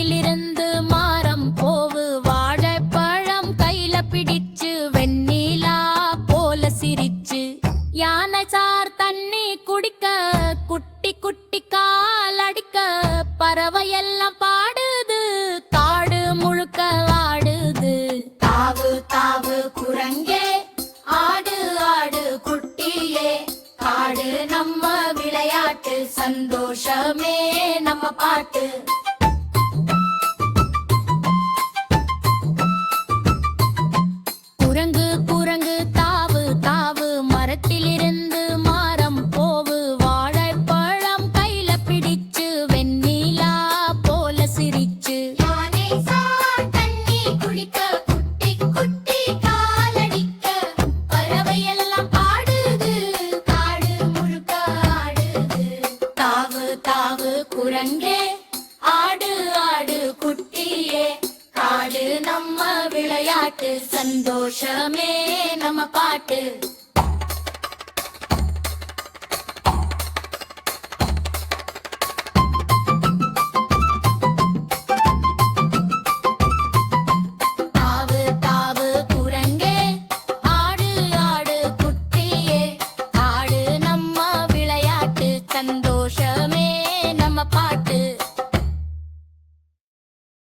மரத்திலிருந்து மாறம் போவு வாழைப்பழம் கையில பிடிச்சு வெண்ணிலா போல சிரிச்சு யானை சார் தண்ணி குடிக்க குட்டி குட்டி கால் அடிக்க பறவையெல்லாம் பாடுது காடு முழுக்க ஆடுது. தாவு தாவு குரங்கே ஆடு ஆடு குட்டியே காடு நம்ம விளையாட்டு சந்தோஷமே நம்ம பாட்டு. குரங்கு குரங்கு தாவு தாவு மரத்திலிருந்து மாறம் போவு வாழைப்பழம் கையில பிடிச்சு வெண்ணிலா போல சிரிச்சு யானை சார் தண்ணி குடிக்க குட்டி குட்டி காலடிக்க பறவையெல்லாம் பாடுது காடு முழுக்க ஆடுது. தாவு தாவு குரங்கே ஆடு ஆடு குட்டியே காடு நம்ம விளையாட்டு சந்தோஷமே நம்ம பாட்டு.